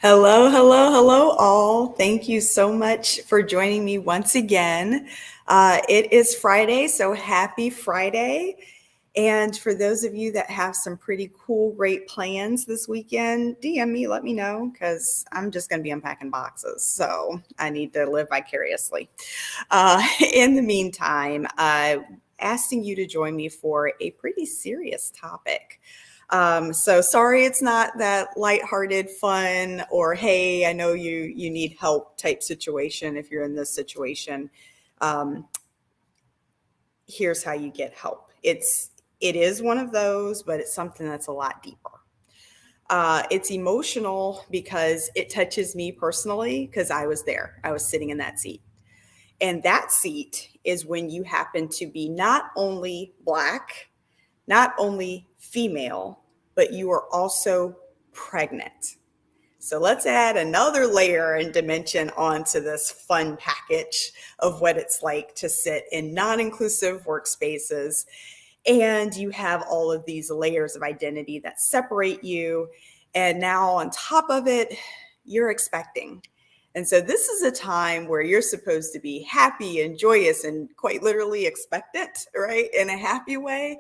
Hello, hello, hello, all. Thank you so much for joining me once again. It is Friday, so happy Friday. And for those of you that have some pretty cool, great plans this weekend, DM me, let me know, because I'm just going to be unpacking boxes. So I need to live vicariously. In the meantime, asking you to join me for a pretty serious topic. So sorry it's not that lighthearted fun or hey, I know you need help type situation if you're in this situation. Um, Here's how you get help. It is one of those, but it's something that's a lot deeper. It's emotional because it touches me personally because I was there. I was sitting in that seat. And that seat is when you happen to be not only Black, not only female, but you are also pregnant. So let's add another layer and dimension onto this fun package of what it's like to sit in non-inclusive workspaces. And you have all of these layers of identity that separate you. And now on top of it, you're expecting. And so this is a time where you're supposed to be happy and joyous and quite literally expectant, right? In a happy way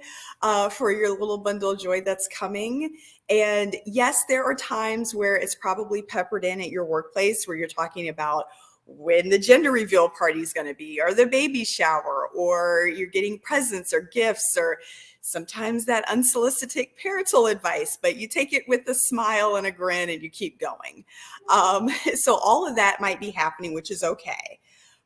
for your little bundle of joy that's coming. And yes, there are times where it's probably peppered in at your workplace where you're talking about when the gender reveal party is going to be, or the baby shower, or you're getting presents or gifts, or sometimes that unsolicited parental advice, but you take it with a smile and a grin and you keep going. So all of that might be happening, which is okay.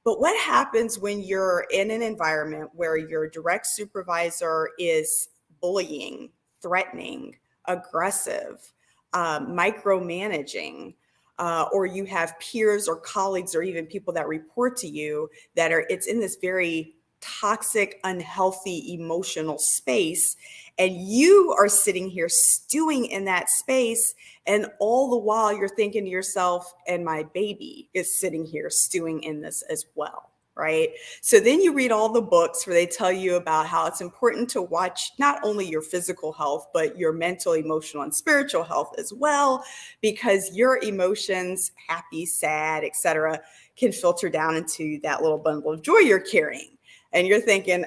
But what happens when you're in an environment where your direct supervisor is bullying, threatening, aggressive, micromanaging, or you have peers or colleagues or even people that report to you that it's in this very toxic, unhealthy, emotional space. And you are sitting here stewing in that space. And all the while you're thinking to yourself, and my baby is sitting here stewing in this as well. Right. So then you read all the books where they tell you about how it's important to watch not only your physical health, but your mental, emotional, and spiritual health as well, because your emotions, happy, sad, etc., can filter down into that little bundle of joy you're carrying. And you're thinking,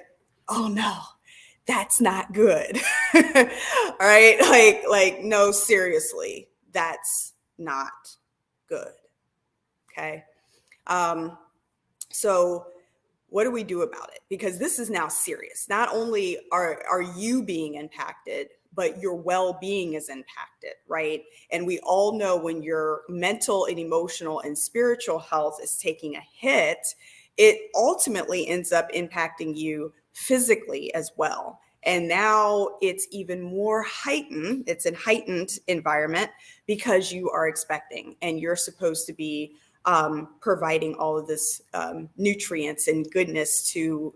oh no, that's not good. All right. No, seriously, that's not good. Okay. So what do we do about it? Because this is now serious. Not only are you being impacted, but your well-being is impacted, right? And we all know when your mental and emotional and spiritual health is taking a hit, it ultimately ends up impacting you physically as well. And now it's even more heightened. It's a heightened environment because you are expecting and you're supposed to be providing all of this nutrients and goodness to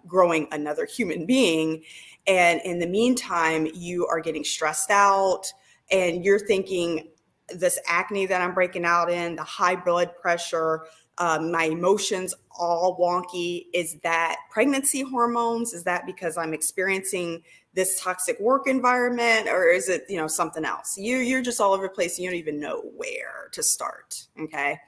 growing another human being. And in the meantime, you are getting stressed out and you're thinking this acne that I'm breaking out in, the high blood pressure, my emotions all wonky. Is that pregnancy hormones? Is that because I'm experiencing this toxic work environment, or is it, something else? You're just all over the place. And you don't even know where to start. Okay.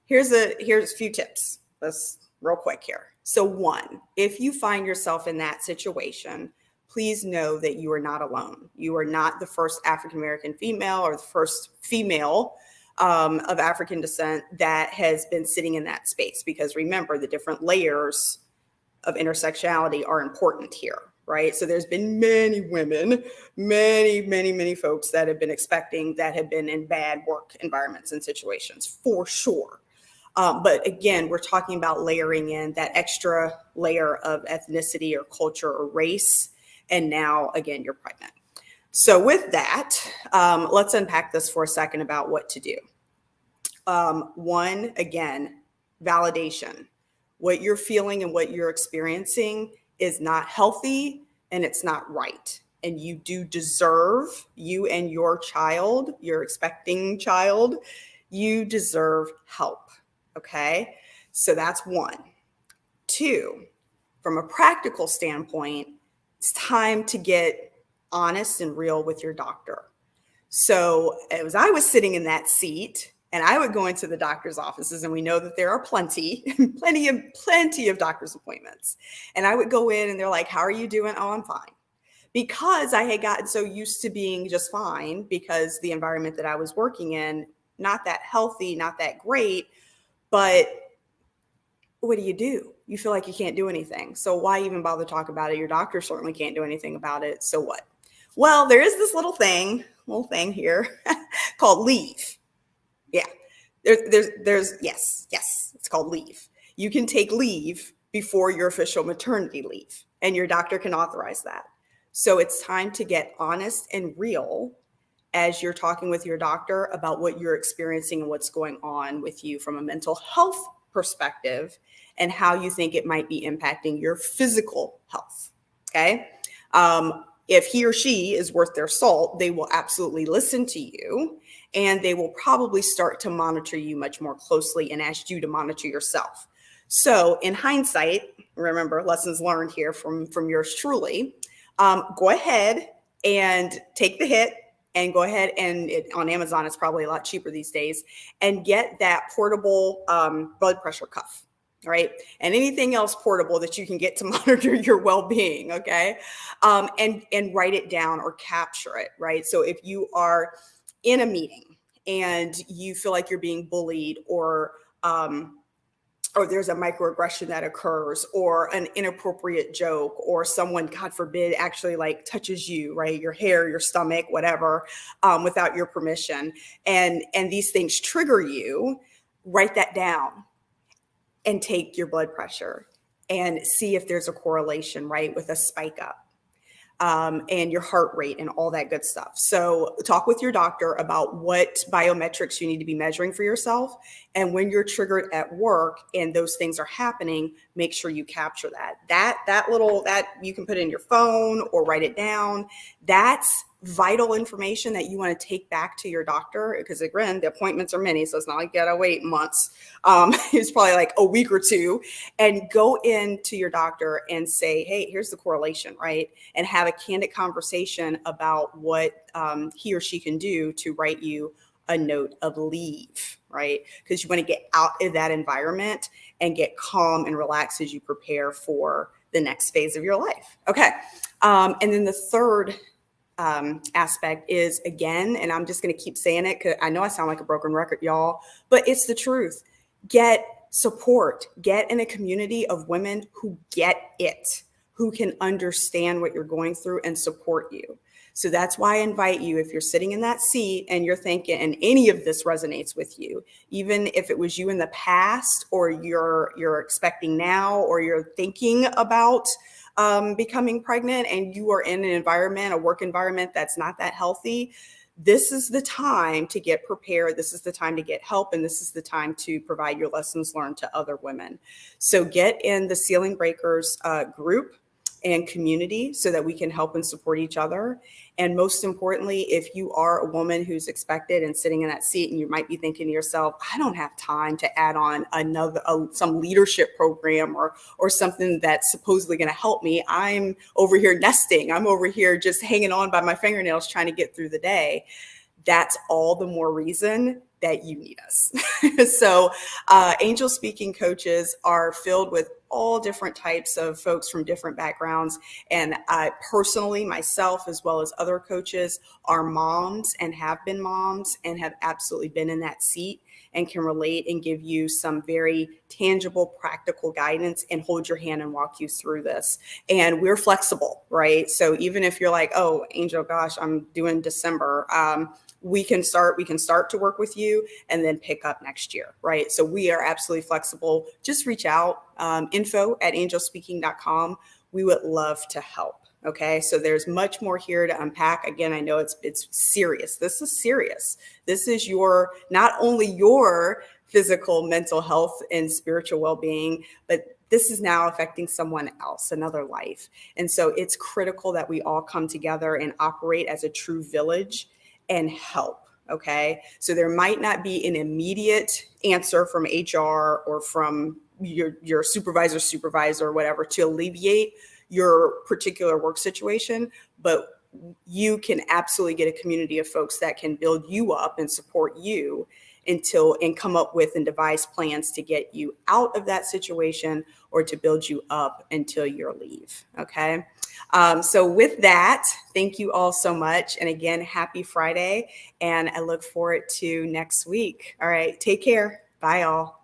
Here's a few tips. Let's real quick here. So one, if you find yourself in that situation, please know that you are not alone. You are not the first African-American female or the first female of African descent that has been sitting in that space, because remember, the different layers of intersectionality are important here, right? So there's been many women, many folks that have been expecting, that have been in bad work environments and situations for sure. But again, we're talking about layering in that extra layer of ethnicity or culture or race. And now, again, you're pregnant. So with that, let's unpack this for a second about what to do. One, again, validation. What you're feeling and what you're experiencing is not healthy and it's not right. And you do deserve, you and your child, your expecting child, you deserve help. Okay. So that's one. Two, from a practical standpoint, it's time to get honest and real with your doctor. So as I was sitting in that seat, and I would go into the doctor's offices, and we know that there are plenty of doctor's appointments. And I would go in and they're like, how are you doing? Oh, I'm fine. Because I had gotten so used to being just fine because the environment that I was working in, not that healthy, not that great, but what do? You feel like you can't do anything. So why even bother to talk about it? Your doctor certainly can't do anything about it. So what? Well, there is this little thing here called leave. Yeah. Yes, it's called leave. You can take leave before your official maternity leave, and your doctor can authorize that. So it's time to get honest and real as you're talking with your doctor about what you're experiencing and what's going on with you from a mental health perspective and how you think it might be impacting your physical health. Okay. If he or she is worth their salt, they will absolutely listen to you, and they will probably start to monitor you much more closely and ask you to monitor yourself. So in hindsight, remember, lessons learned here from yours truly, go ahead and take the hit, and go ahead and on Amazon, it's probably a lot cheaper these days, and get that portable blood pressure cuff. All right. And anything else portable that you can get to monitor your well-being. Okay. And write it down or capture it. Right. So if you are in a meeting and you feel like you're being bullied, or there's a microaggression that occurs, or an inappropriate joke, or someone, God forbid, actually like touches you, right? Your hair, your stomach, whatever, without your permission. And these things trigger you, write that down and take your blood pressure and see if there's a correlation, right, with a spike up. And your heart rate and all that good stuff. So talk with your doctor about what biometrics you need to be measuring for yourself. And when you're triggered at work and those things are happening, make sure you capture that. That you can put in your phone or write it down. That's vital information that you want to take back to your doctor, because again, the appointments are many, so it's not like you gotta wait months. It's probably like a week or two, and go into your doctor and say, hey, here's the correlation, right? And have a candid conversation about what he or she can do to write you a note of leave, right? Because you want to get out of that environment and get calm and relaxed as you prepare for the next phase of your life. Okay. And then the third aspect is, again, and I'm just going to keep saying it because I know I sound like a broken record, y'all, but it's the truth. Get support. Get in a community of women who get it, who can understand what you're going through and support you. So that's why I invite you, if you're sitting in that seat and you're thinking, and any of this resonates with you, even if it was you in the past, or you're expecting now, or you're thinking about becoming pregnant, and you are in an environment, a work environment that's not that healthy, this is the time to get prepared. This is the time to get help. And this is the time to provide your lessons learned to other women. So get in the Ceiling Breakers group and community so that we can help and support each other. And most importantly, if you are a woman who's expected and sitting in that seat, and you might be thinking to yourself, I don't have time to add on some leadership program or something that's supposedly going to help me. I'm over here nesting. I'm over here just hanging on by my fingernails trying to get through the day. That's all the more reason that you need us. So angel speaking coaches are filled with all different types of folks from different backgrounds. And I personally, myself, as well as other coaches, are moms and have been moms and have absolutely been in that seat and can relate and give you some very tangible, practical guidance and hold your hand and walk you through this. And we're flexible, right? So even if you're like, oh, Angel, gosh, I'm doing December, we can start to work with you and then pick up next year, right? So we are absolutely flexible. Just reach out, info@angelspeaking.com. We would love to help. Okay, so there's much more here to unpack. Again, I know it's serious. This is serious. This is not only your physical, mental health, and spiritual well-being, but this is now affecting someone else, another life. And so it's critical that we all come together and operate as a true village and help. Okay, so there might not be an immediate answer from HR or from your supervisor or whatever to alleviate your particular work situation, but you can absolutely get a community of folks that can build you up and support you and come up with and devise plans to get you out of that situation or to build you up until your leave. Okay. So with that, thank you all so much. And again, happy Friday. And I look forward to next week. All right. Take care. Bye all.